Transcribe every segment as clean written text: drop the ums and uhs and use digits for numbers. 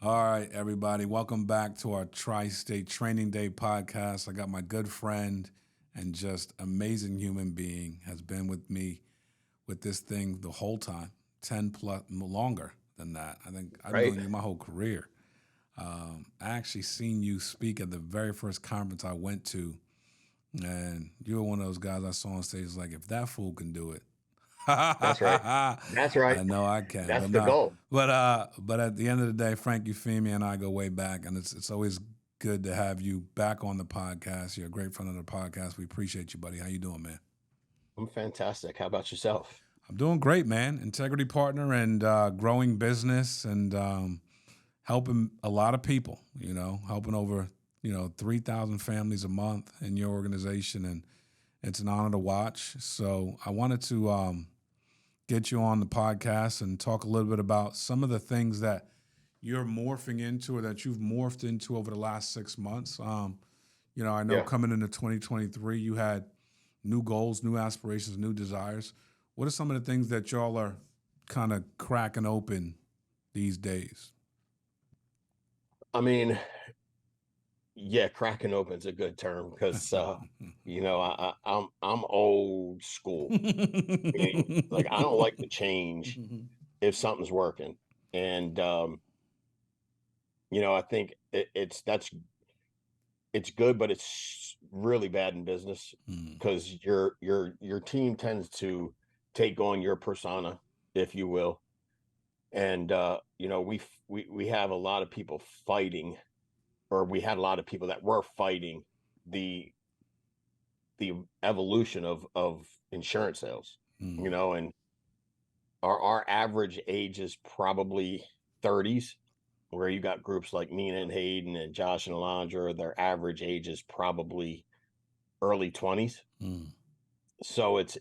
All right, everybody. Welcome back to our Tri-State Training Day podcast. I got my good friend and just amazing human being has been with me with this thing the whole time, 10 plus longer than that. I think I've Right. known you my whole career. I actually seen you speak at the very first conference I went to, and you were one of those guys I saw on stage like, if that fool can do it, That's right. That's right. I know I can, That's but the not. goal. But at the end of the day, Frank Eufemia and I go way back, and it's always good to have you back on the podcast. You're a great friend of the podcast. We appreciate you, buddy. How you doing, man? I'm fantastic. How about yourself? I'm doing great, man. Integrity partner and growing business and helping a lot of people. Helping over 3,000 families a month in your organization, and it's an honor to watch. So I wanted to get you on the podcast and talk a little bit about some of the things that you're morphing into or that you've morphed into over the last 6 months. I know Yeah. coming into 2023, you had new goals, new aspirations, new desires. What are some of the things that y'all are kind of cracking open these days? I mean, yeah, cracking open's a good term because I'm old school. Meaning, like I don't like to change if something's working. And I think it's good, but it's really bad in business Mm, because your team tends to take on your persona, if you will. And we have a lot of people fighting, or we had a lot of people that were fighting the the evolution of insurance sales. mm, And our average age is probably 30s, where you got groups like Mina and Hayden and Josh and Alondra, their average age is probably early 20s. mm. So it's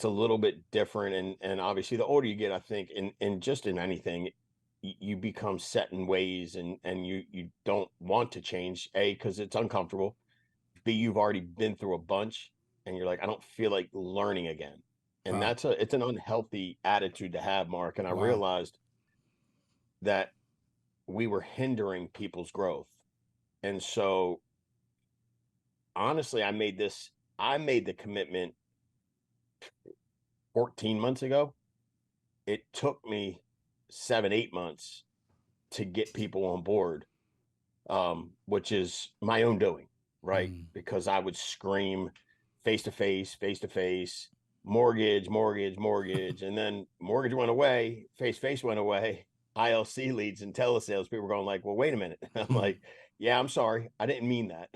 a little bit different, and obviously the older you get, I think in just in anything, you become set in ways, and you don't want to change, A, because it's uncomfortable, B, you've already been through a bunch, and you're like, I don't feel like learning again. And Wow. it's an unhealthy attitude to have, Mark. And I Wow. realized that we were hindering people's growth. And so honestly, I made the commitment 14 months ago. It took me 7, 8 months to get people on board, which is my own doing, right? Mm, Because I would scream face to face, mortgage, mortgage, mortgage, and then mortgage went away, face to face went away, ILC leads and telesales. People were going like, "Well, wait a minute." I'm like, "Yeah, I'm sorry, I didn't mean that."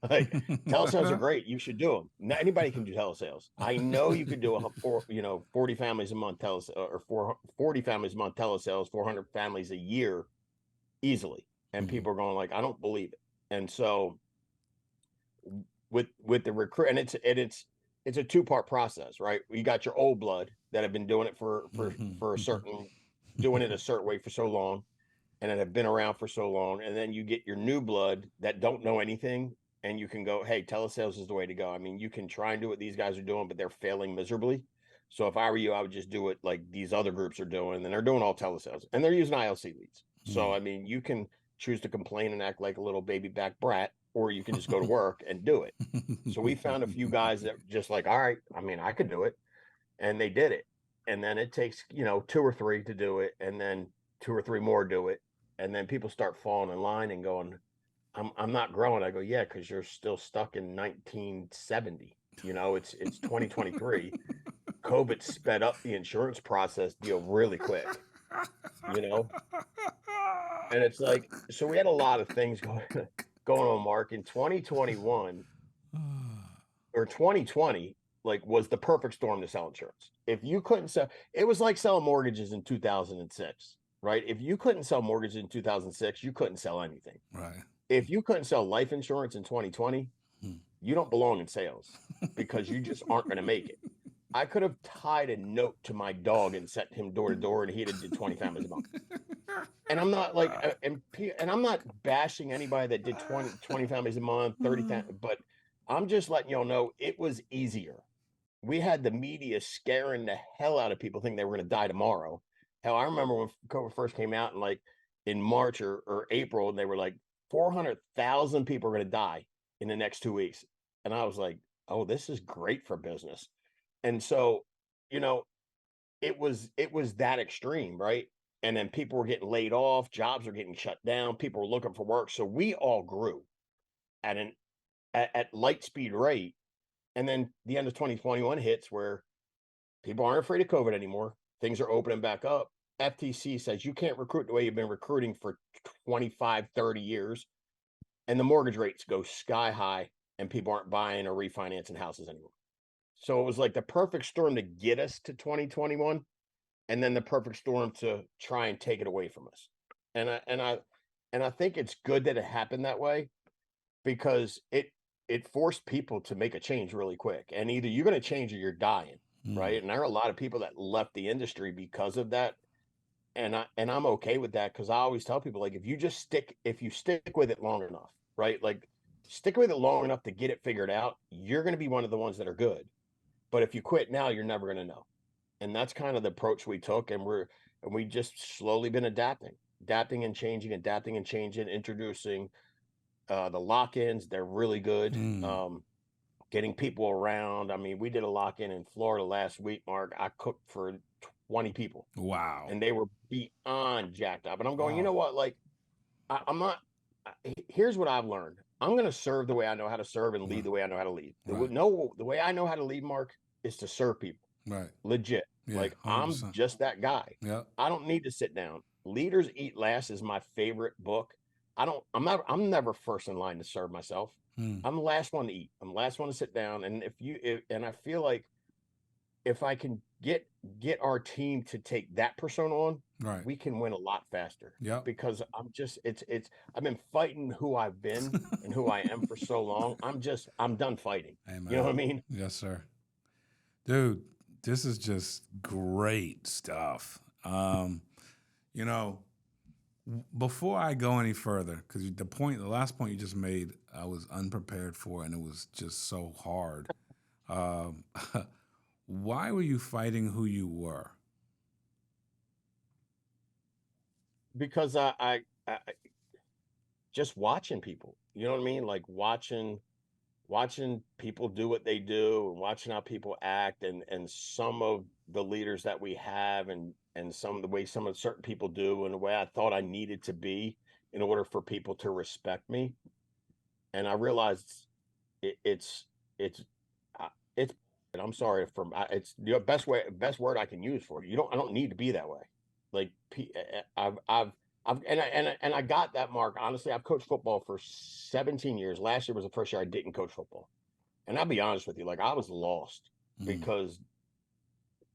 Like, telesales are great. You should do them. Not anybody can do telesales. I know you could do 40 families a month telesales, or 40 families a month telesales, 400 families a year easily. And Mm, people are going like, I don't believe it. And so with the recruit, and it's a two-part process, right? You got your old blood that have been doing it for a certain, doing it a certain way for so long, and that have been around for so long, and then you get your new blood that don't know anything, and you can go, hey, telesales is the way to go. I mean, you can try and do what these guys are doing, but they're failing miserably. So if I were you, I would just do it like these other groups are doing, and they're doing all telesales, and they're using ILC leads. So mm. I mean, you can choose to complain and act like a little baby back brat, or you can just go to work and do it. So we found a few guys that just like, all right, I mean, I could do it, and they did it. And then it takes, two or three to do it, and then two or three more do it, and then people start falling in line and going, I'm not growing. I go, yeah, because you're still stuck in 1970. It's 2023. COVID sped up the insurance process deal really quick, you know? And it's like, so we had a lot of things going on, Mark. In 2021 or 2020, like, was the perfect storm to sell insurance. If you couldn't sell, it was like selling mortgages in 2006, right? If you couldn't sell mortgages in 2006, you couldn't sell anything. Right. If you couldn't sell life insurance in 2020, Mm. you don't belong in sales because you just aren't going to make it. I could have tied a note to my dog and sent him door to door, and he'd have did 20 families a month. And I'm not like, and I'm not bashing anybody that did 20 families a month, 30, but I'm just letting y'all know it was easier. We had the media scaring the hell out of people thinking they were going to die tomorrow. Hell, I remember when COVID first came out, and like in March or April, and they were like 400,000 people are going to die in the next 2 weeks. And I was like, oh, this is great for business. And so, you know, it was that extreme, right? And then people were getting laid off, jobs were getting shut down, people were looking for work. So we all grew at an at light speed rate. And then the end of 2021 hits where people aren't afraid of COVID anymore. Things are opening back up. FTC says you can't recruit the way you've been recruiting for 25, 30 years. And the mortgage rates go sky high and people aren't buying or refinancing houses anymore. So it was like the perfect storm to get us to 2021 and then the perfect storm to try and take it away from us. And I think it's good that it happened that way because it forced people to make a change really quick. And either you're going to change or you're dying, Mm. right? And there are a lot of people that left the industry because of that. And I'm okay with that because I always tell people like if you stick with it long enough, right? Like stick with it long enough to get it figured out, you're going to be one of the ones that are good. But if you quit now, you're never going to know. And that's kind of the approach we took, and we just slowly been adapting and changing, introducing the lock-ins. They're really good. Mm. Getting people around. I mean, we did a lock-in in Florida last week, Mark. I cooked for 20 people, Wow. and they were beyond jacked up. And I'm going, you Wow. know what? Like, I'm not. Here's what I've learned. I'm going to serve the way I know how to serve and Right. lead the way I know how to lead. Right. The way I know how to lead, Mark, is to serve people. Right. Legit. Yeah. Like I'm 100%. just that guy. Yep. I don't need to sit down. Leaders Eat Last is my favorite book. I'm never first in line to serve myself. Mm. I'm the last one to eat. I'm the last one to sit down. And and I feel like if I can get our team to take that persona on, Right. we can win a lot faster. Yep. Because it's I've been fighting who I've been and who I am for so long. I'm done fighting. Hey, You know what man. I mean? Yes, sir. Dude, this is just great stuff. You know, before I go any further, because the last point you just made, I was unprepared for, and it was just so hard. Um, why were you fighting who you were? Because I just watching people, you know what I mean? Like watching people do what they do and watching how people act and some of the leaders that we have and some of the way some of certain people do and the way I thought I needed to be in order for people to respect me. And I realized it's uh, it's and I'm sorry for it's the best word I can use for it. I don't need to be that way. Like I've I got that, Mark. Honestly, I've coached football for 17 years. Last year was the first year I didn't coach football. And I'll be honest with you, like I was lost Mm. because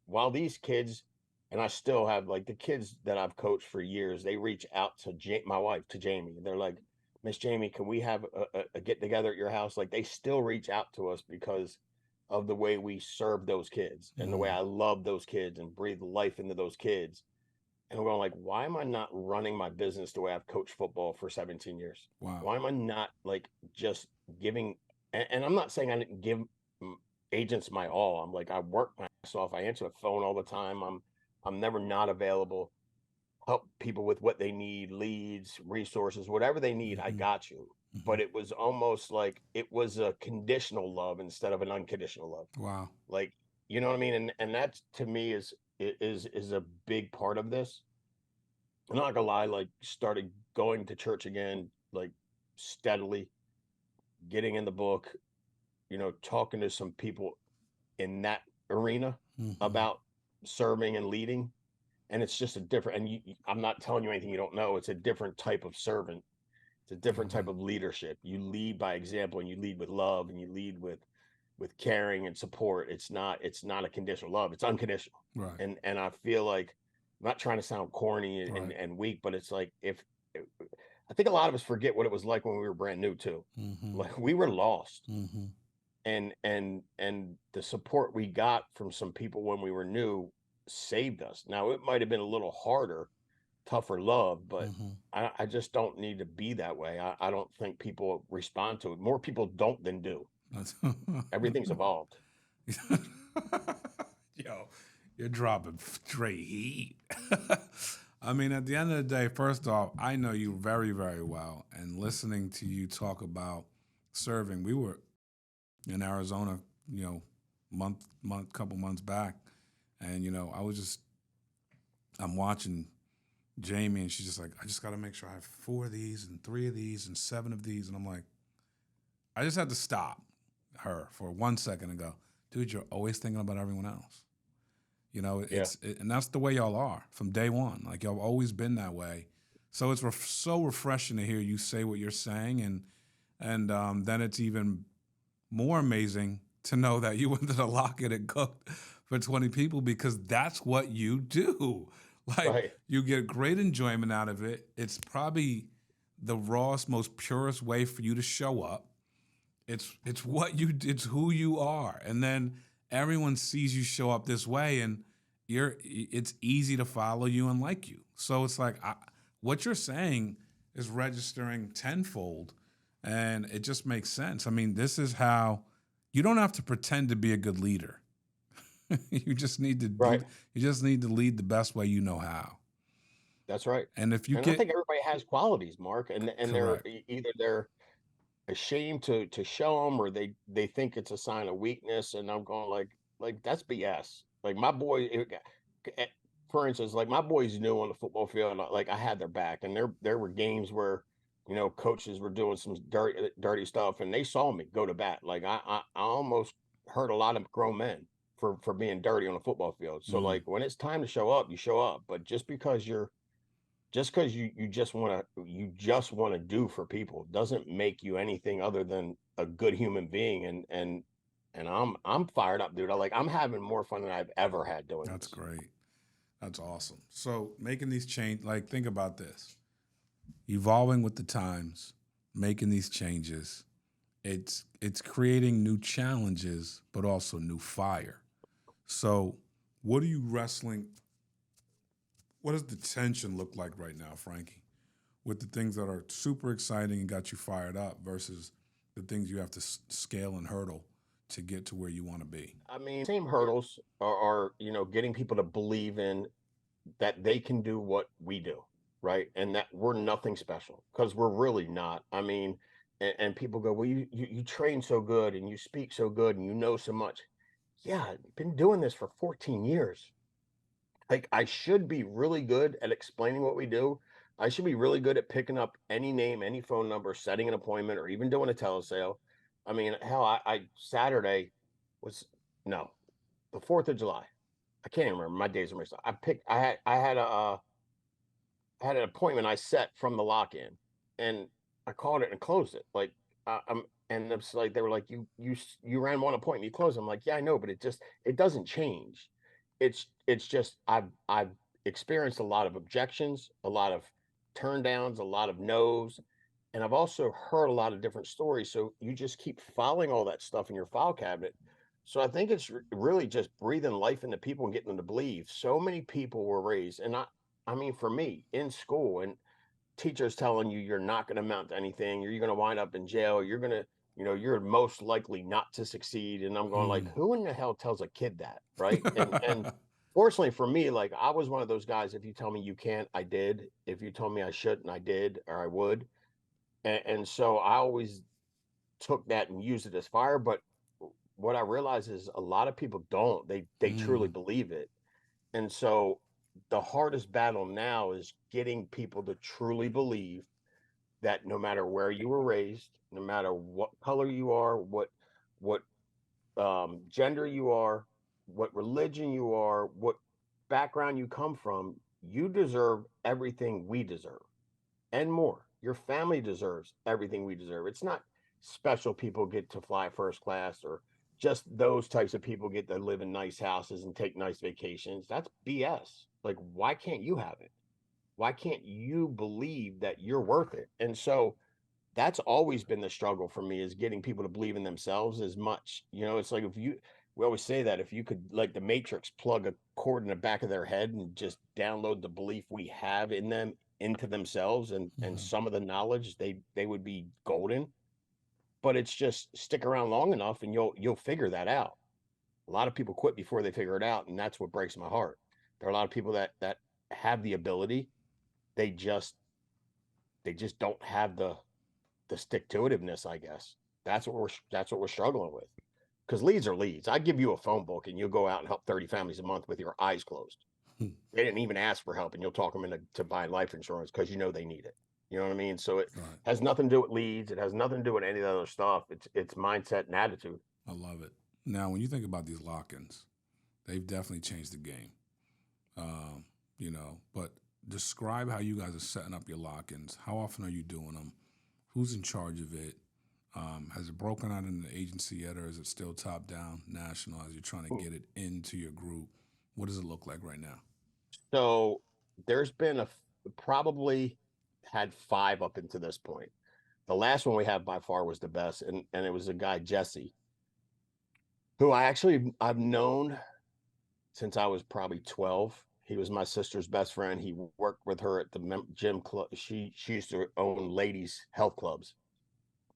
while these kids, and I still have like the kids that I've coached for years, they reach out to my wife, to Jamie. And they're like, Miss Jamie, can we have a get together at your house? Like they still reach out to us because of the way we serve those kids and the way Mm. I love those kids and breathe life into those kids. And I'm going like, why am I not running my business the way I've coached football for 17 years? Wow. Why am I not like just giving? And I'm not saying I didn't give agents my all. I'm like, I work my ass off. I answer the phone all the time. I'm never not available. Help people with what they need, leads, resources, whatever they need. I Mm-hmm. got you. Mm-hmm. But it was almost like it was a conditional love instead of an unconditional love. Wow. Like, you know what I mean? And that to me is a big part of this. I'm not gonna lie, like started going to church again, like steadily, getting in the book, talking to some people in that arena Mm-hmm. about serving and leading. And it's just a different, and I'm not telling you anything you don't know. It's a different type of servant. It's a different type Amen. of leadership. You lead by example and you lead with love and you lead with caring and support. It's not a conditional love. It's unconditional. Right. And I feel like I'm not trying to sound corny and, Right. and weak, but it's like if I think a lot of us forget what it was like when we were brand new too. Mm-hmm. Like we were lost. Mm-hmm. And the support we got from some people when we were new saved us. Now it might have been a little harder, tougher love, but Mm-hmm. I just don't need to be that way. I don't think people respond to it. More people don't than do. Everything's evolved. Yo, you're dropping straight heat. I mean, at the end of the day, first off, I know you very, very well, and listening to you talk about serving, we were in Arizona, you know, couple months back, and I was just, I'm watching Jamie, and she's just like, I just got to make sure I have 4 of these and 3 of these and 7 of these, and I'm like, I just had to stop her for 1 second and go, dude, you're always thinking about everyone else. Yeah. And that's the way y'all are from day one. Like y'all have always been that way. So it's so refreshing to hear you say what you're saying, and then it's even more amazing to know that you went to the locket and cooked for 20 people because that's what you do. Like Right. you get great enjoyment out of it. It's probably the rawest, most purest way for you to show up. It's what you it's who you are, and then everyone sees you show up this way, and it's easy to follow you and like you. So it's like what you're saying is registering tenfold, and it just makes sense. I mean, this is how you don't have to pretend to be a good leader. you just need to Right. you just need to lead the best way you know how. That's right. And if you And I get think everybody has qualities, Mark, and they're correct, either they're ashamed to show them, or they think it's a sign of weakness. And I'm going like that's BS. Like my boy, eh, for instance, like my boys knew on the football field, and like I had their back. And there were games where coaches were doing some dirty stuff, and they saw me go to bat. Like I almost hurt a lot of grown men for being dirty on the football field. So mm, like when it's time to show up, you show up. But just because you just want to do for people doesn't make you anything other than a good human being. And I'm fired up, dude. I'm having more fun than I've ever had doing that's this. great. That's awesome. So making these change, like think about this: evolving with the times, making these changes. It's creating new challenges, but also new fire. So, what are you wrestling? What does the tension look like right now, Frankie? With the things that are super exciting and got you fired up versus the things you have to scale and hurdle to get to where you want to be. I mean, same hurdles are getting people to believe in that they can do what we do, right? And that we're nothing special, because we're really not. I mean, and people go, well, you train so good and you speak so good and you know so much. Yeah, I've been doing this for 14 years. Like I should be really good at explaining what we do. I should be really good at picking up any name, any phone number, setting an appointment, or even doing a telesale. I mean, hell, I Saturday was no, the 4th of July. I can't even remember. My days are mixed up. I had an appointment I set from the lock-in, and I called it and closed it. Like and it's like they were like, you ran one appointment, you closed. I'm like, yeah, I know, but it doesn't change. It's just I've experienced a lot of objections, a lot of turn downs, a lot of no's, and I've also heard a lot of different stories. So you just keep filing all that stuff in your file cabinet. So I think it's really just breathing life into people and getting them to believe. So many people were raised, and I mean, for me in school, and teachers telling you you're not going to amount to anything, you're going to wind up in jail, you're going to, you're most likely not to succeed. And I'm going like, Mm. who in the hell tells a kid that, right? And fortunately for me, like I was one of those guys. If you tell me you can't, I did. If you told me I shouldn't, I did, or I would. And so I always took that and used it as fire. But what I realize is a lot of people don't. They truly Mm. believe it. And so the hardest battle now is getting people to truly believe that no matter where you were raised, no matter what color you are, what gender you are, what religion you are, what background you come from, you deserve everything we deserve and more. Your family deserves everything we deserve. It's not special people get to fly first class, or just those types of people get to live in nice houses and take nice vacations. That's BS. Like, why can't you have it? Why can't you believe that you're worth it? And so that's always been the struggle for me, is getting people to believe in themselves as much. It's like we always say that if you could, like the Matrix, plug a cord in the back of their head and just download the belief we have in them into themselves, and Mhm. some of the knowledge, they would be golden. But it's just stick around long enough and you'll figure that out. A lot of people quit before they figure it out, and that's what breaks my heart. There are a lot of people that have the ability, they just don't have the stick to itiveness, I guess. That's what we're struggling with. Because leads are leads. I give you a phone book and you'll go out and help 30 families a month with your eyes closed. Hmm. They didn't even ask for help, and you'll talk them into buying life insurance because you know they need it. You know what I mean? So it Right. has nothing to do with leads. It has nothing to do with any of the other stuff. It's mindset and attitude. I love it. Now, when you think about these lock-ins, they've definitely changed the game. Um, but describe how you guys are setting up your lock-ins. How often are you doing them? Who's in charge of it? Has it broken out in the agency yet, or is it still top down, national, as you're trying to get it into your group? What does it look like right now? So there's been probably had 5 up into this point. The last one we had by far was the best, and it was a guy, Jesse, who I've known since I was probably 12. He was my sister's best friend. He worked with her at the gym club. She used to own ladies' health clubs,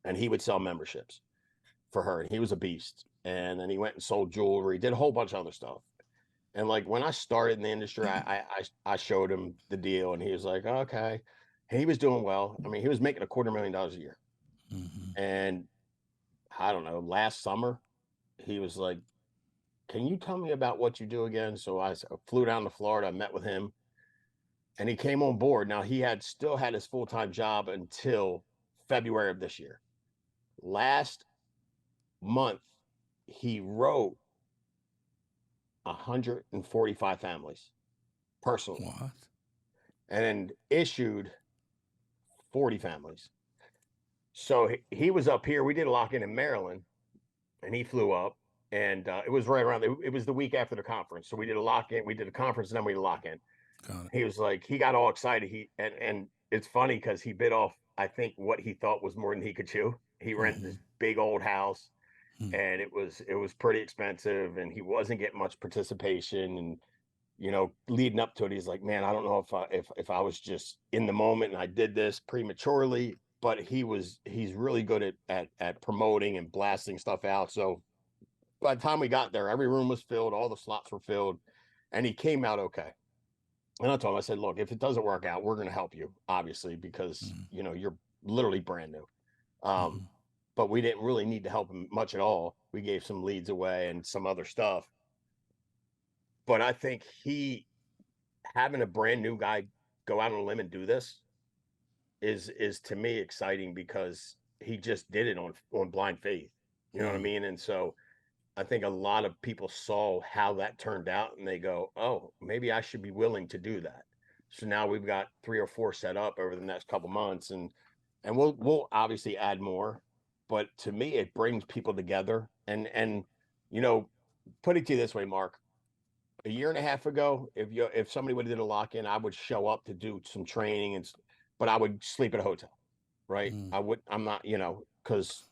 and he would sell memberships for her. And he was a beast. And then he went and sold jewelry, did a whole bunch of other stuff. And like when I started in the industry, I showed him the deal, and he was like, okay. He was doing well. I mean, he was making $250,000 a year. Mm-hmm. And I don't know, last summer, he was like, can you tell me about what you do again? So I flew down to Florida. I met with him, and he came on board. Now he had still had his full-time job until February of this year. Last month, he wrote 145 families personally What? and issued 40 families. So he was up here. We did a lock in Maryland, and he flew up, and it was right around. It was the week after the conference, so we did a lock in. We did a conference, and then we did a lock in. Got it. He was like, he got all excited. And it's funny because he bit off, I think, what he thought was more than he could chew. He rented Mm-hmm. this big old house, Hmm. and it was pretty expensive, and he wasn't getting much participation. And leading up to it, he's like, man, I don't know if I was just in the moment and I did this prematurely, but he's really good at promoting and blasting stuff out. So by the time we got there, every room was filled, all the slots were filled, and he came out okay. And I told him, I said, look, if it doesn't work out, we're going to help you, obviously, because Mm-hmm. you're literally brand new. Um, Mm-hmm. but we didn't really need to help him much at all. We gave some leads away and some other stuff. But I think having a brand new guy go out on a limb and do this is to me exciting because he just did it on blind faith. You know what I Mm-hmm. mean? And so I think a lot of people saw how that turned out and they go, oh, maybe I should be willing to do that. So now we've got 3 or 4 set up over the next couple months, and we'll obviously add more. But to me, it brings people together. And you know, put it to you this way, Mark. A year and a half ago, if somebody would have did a lock in, I would show up to do some training, but I would sleep at a hotel, right? Mm-hmm. I'm not, because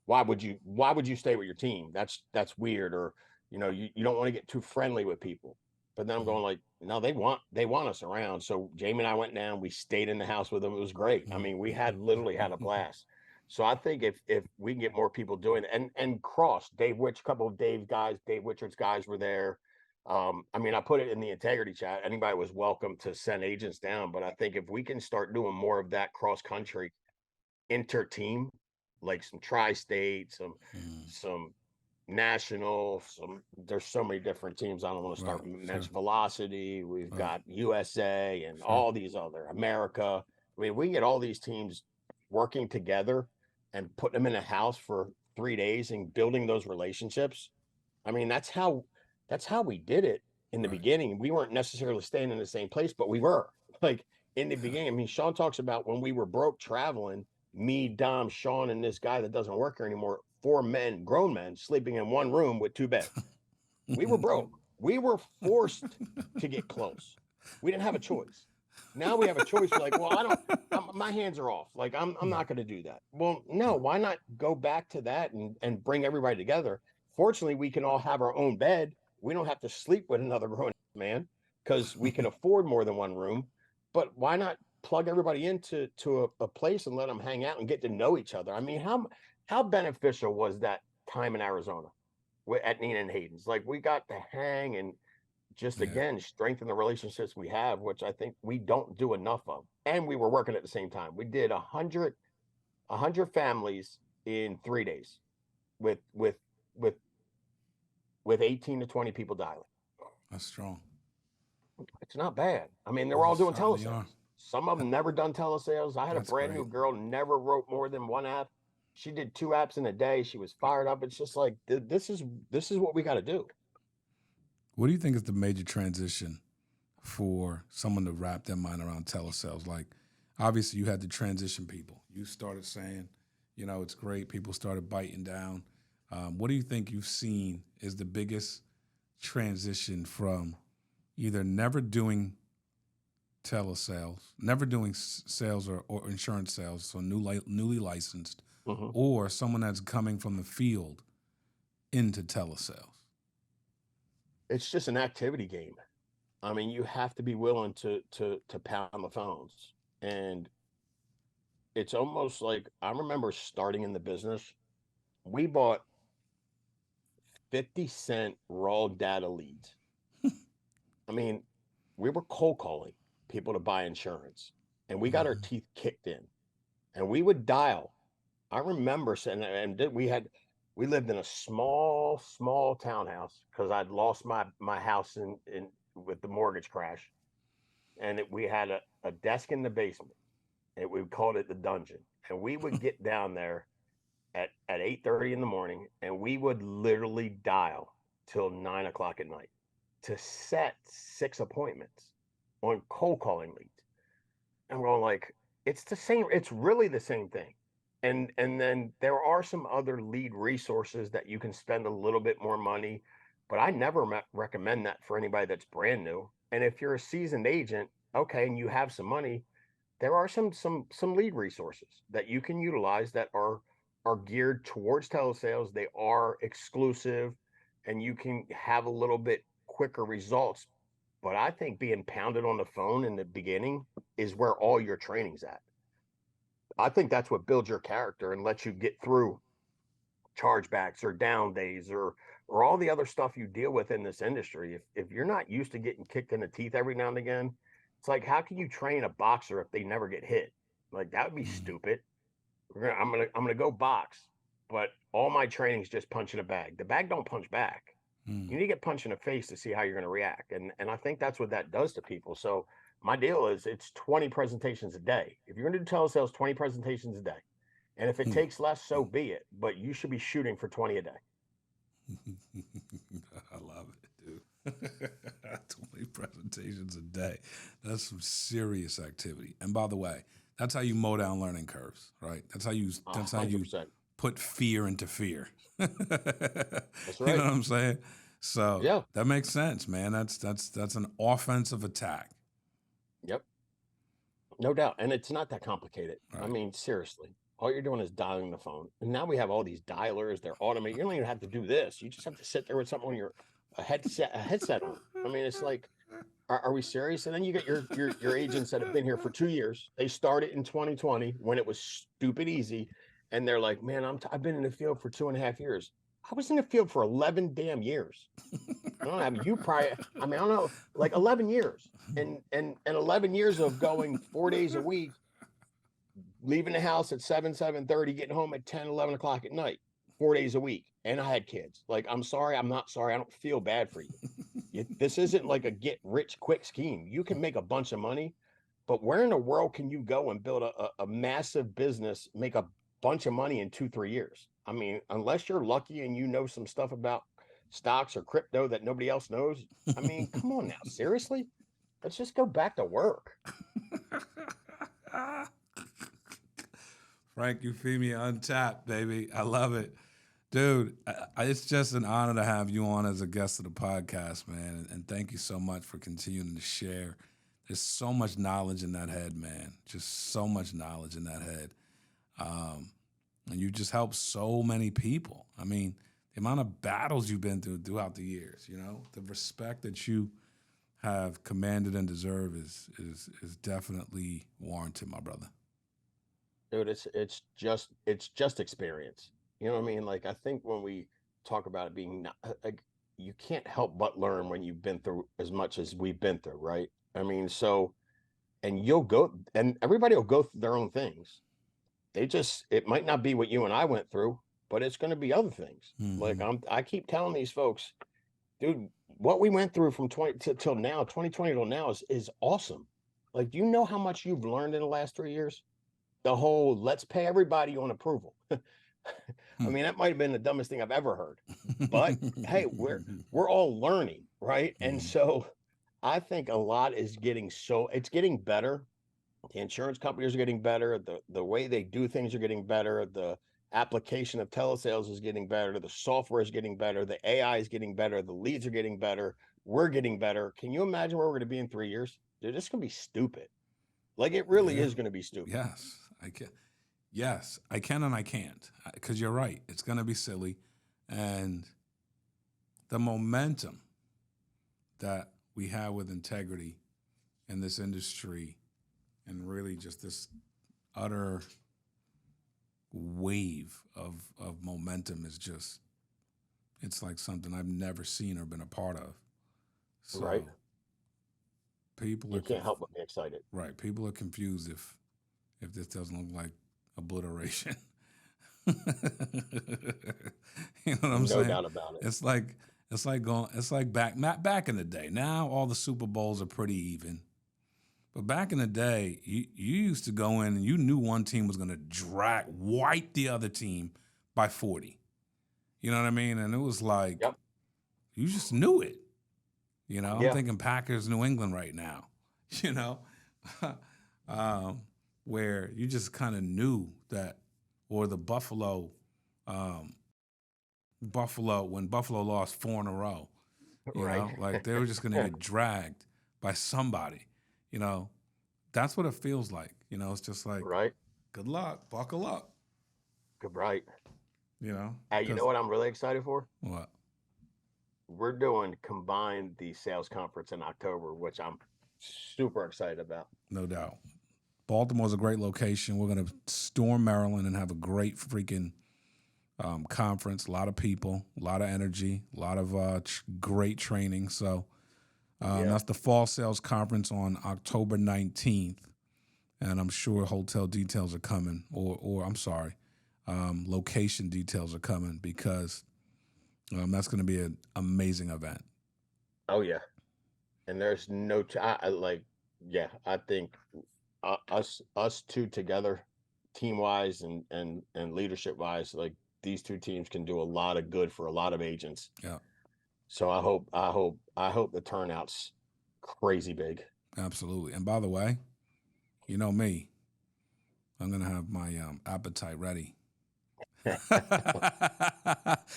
why would you stay with your team? That's weird. Or you don't want to get too friendly with people. But then I'm going like, no, they want us around. So Jamie and I went down, we stayed in the house with them. It was great. I mean, we had literally had a blast. So I think if we can get more people doing it, and cross a couple of Dave Wichard's guys were there. I mean, I put it in the integrity chat. Anybody was welcome to send agents down, but I think if we can start doing more of that cross country inter team, like some tri-state, Mm-hmm. some national, there's so many different teams. I don't want to Right. start Sure. mention Velocity. We've Right. got USA and Sure. all these other America. I mean, we can get all these teams working together and put them in a house for 3 days and building those relationships. I mean, that's how we did it in the Right. beginning. We weren't necessarily staying in the same place, but we were like in the Yeah. beginning. I mean, Sean talks about when we were broke traveling, me, Dom, Sean, and this guy that doesn't work here anymore, 4 men, grown men, sleeping in one room with 2 beds. We were broke. We were forced to get close. We didn't have a choice. Now we have a choice. We're like, well, my hands are off. Like, I'm not going to do that. Well, no, why not go back to that and bring everybody together? Fortunately, we can all have our own bed. We don't have to sleep with another grown man because we can afford more than one room. But why not plug everybody into a place and let them hang out and get to know each other? I mean, how beneficial was that time in Arizona at Nina and Hayden's? Like, we got to hang and just Yeah, again strengthen the relationships we have, which I think we don't do enough of. And we were working at the same time. We did a hundred families in 3 days with with with with 18 to 20 people dialing. that's strong. It's not bad. I mean, they're Those all are doing certainly are. telesales. Some of them never done telesales. I had a That's brand new great. girl, never wrote more than one app. She did 2 apps in a day. She was fired up. It's just like this is what we got to do. What do you think is the major transition for someone to wrap their mind around telesales? Like, obviously, you had to transition people. You started saying, it's great. People started biting down. What do you think you've seen is the biggest transition from either never doing telesales, never doing sales or insurance sales, so newly licensed, Mm-hmm. or someone that's coming from the field into telesales? It's just an activity game. I mean, you have to be willing to pound the phones. And it's almost like I remember starting in the business, we bought 50-cent raw data leads. I mean, we were cold calling people to buy insurance and we got our Mm-hmm. teeth kicked in and we would dial. I remember saying, we lived in a small townhouse because I'd lost my house in with the mortgage crash. And we had a desk in the basement. And we called it the dungeon. And we would get down there at 8:30 in the morning and we would literally dial till 9 o'clock at night to set 6 appointments on cold calling leads. And we're all like, it's the same, it's really the same thing. And then there are some other lead resources that you can spend a little bit more money, but I never recommend that for anybody that's brand new. And if you're a seasoned agent, okay, and you have some money, there are some lead resources that you can utilize that are geared towards telesales. They are exclusive and you can have a little bit quicker results. But I think being pounded on the phone in the beginning is where all your training's at. I think that's what builds your character and lets you get through chargebacks or down days or all the other stuff you deal with in this industry. If you're not used to getting kicked in the teeth every now and again, it's like how can you train a boxer if they never get hit? Like that would be Mm-hmm. stupid. I'm gonna go box, but all my training's just punching a bag. The bag don't punch back. Mm-hmm. You need to get punched in the face to see how you're gonna react. And I think that's what that does to people. So my deal is it's 20 presentations a day. If you're gonna do telesales, 20 presentations a day. And if it takes less, so be it. But you should be shooting for 20 a day. I love it, dude. 20 presentations a day. That's some serious activity. And by the way, that's how you mow down learning curves, right? That's how you A that's how hundred you percent. put fear into fear. You That's know right. what I'm saying? So Yeah. that makes sense, man. That's an offensive attack. Yep. No doubt. And it's not that complicated. I Right. mean, seriously. All you're doing is dialing the phone. And now we have all these dialers, they're automated. You don't even have to do this. You just have to sit there with something on a headset on. I mean, it's like, are we serious? And then you get your agents that have been here for 2 years. They started in 2020 when it was stupid easy. And they're like, man, I've been in the field for 2.5 years. I was in the field for 11 damn years. I don't have you probably. I mean, I don't know, like 11 years, and 11 years of going 4 days a week, leaving the house at 7:30, getting home at 10, 11 o'clock at night, 4 days a week, and I had kids. Like, I'm sorry, I'm not sorry. I don't feel bad for you. This isn't like a get rich quick scheme. You can make a bunch of money, but where in the world can you go and build a massive business, make a bunch of money in 2, 3 years? I mean, unless you're lucky and you know some stuff about stocks or crypto that nobody else knows. I mean, come on now, seriously? Let's just go back to work. Frank Eufemia Untapped, baby. I love it. Dude, it's just an honor to have you on as a guest of the podcast, man. And thank you so much for continuing to share. There's so much knowledge in that head, man. Just so much knowledge in that head. And you just help so many people. I mean, the amount of battles you've been through throughout the years, the respect that you have commanded and deserve is definitely warranted, my brother. Dude, it's just experience. You know what I mean? Like I think when we talk about it being not, like you can't help but learn when you've been through as much as we've been through, right? I mean, so, and you'll go, and everybody will go through their own things. It might not be what you and I went through, but it's going to be other things. Like I keep telling these folks, dude, what we went through from 20 till now, 2020 till now is awesome. Like, do you know how much you've learned in the last 3 years? The whole let's pay everybody on approval. I mean, that might have been the dumbest thing I've ever heard. But hey, we're all learning, right? And so I think a lot is it's getting better. The insurance companies are getting better. The way they do things are getting better. The application of telesales is getting better. The software is getting better. The AI is getting better. The leads are getting better. We're getting better. Can you imagine where we're going to be in 3 years? Dude, it's going to be stupid. Like, it really is going to be stupid. Yes, I can. Yes, I can and I can't, because you're right. It's going to be silly. And the momentum that we have with integrity in this industry, and really just this utter wave of momentum, is just, it's like something I've never seen or been a part of. So right. People you can't help but be excited. Right. People are confused if this doesn't look like obliteration. You know what I'm saying? No doubt about it. It's like back in the day. Now all the Super Bowls are pretty even. But back in the day, you used to go in and you knew one team was going to wipe the other team by 40. You know what I mean? And it was like, you just knew it. You know, I'm thinking Packers, New England right now, you know, where you just kind of knew that, or the Buffalo, when Buffalo lost 4 in a row, you know, like they were just going to get dragged by somebody, you know. That's what it feels like. You know, it's just like, good luck, buckle up. Good, right. You know? Hey, you know what I'm really excited for? What? We're doing the sales conference in October, which I'm super excited about. No doubt. Baltimore's a great location. We're going to storm Maryland and have a great freaking conference. A lot of people, a lot of energy, a lot of great training. So that's the Fall Sales Conference on October 19th. And I'm sure hotel details are coming, or I'm sorry, location details are coming, because that's going to be an amazing event. Oh, yeah. And there's no, I think us two together, team-wise and leadership-wise, like, these two teams can do a lot of good for a lot of agents. Yeah. So I hope the turnout's crazy big. Absolutely. And by the way, you know me, I'm going to have my appetite ready.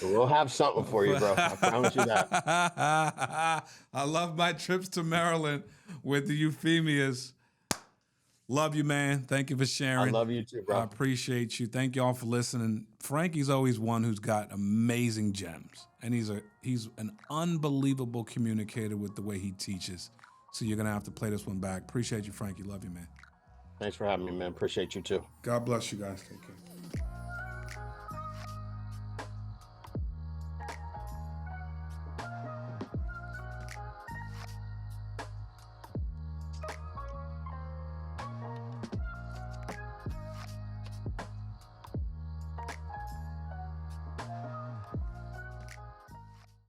We'll have something for you, bro. I promise you that. I love my trips to Maryland with the Eufemias. Love you, man. Thank you for sharing. I love you too, bro. I appreciate you. Thank you all for listening. Frankie's always one who's got amazing gems, and he's an unbelievable communicator with the way he teaches. So you're going to have to play this one back. Appreciate you, Frankie. Love you, man. Thanks for having me, man. Appreciate you too. God bless you guys. Take care.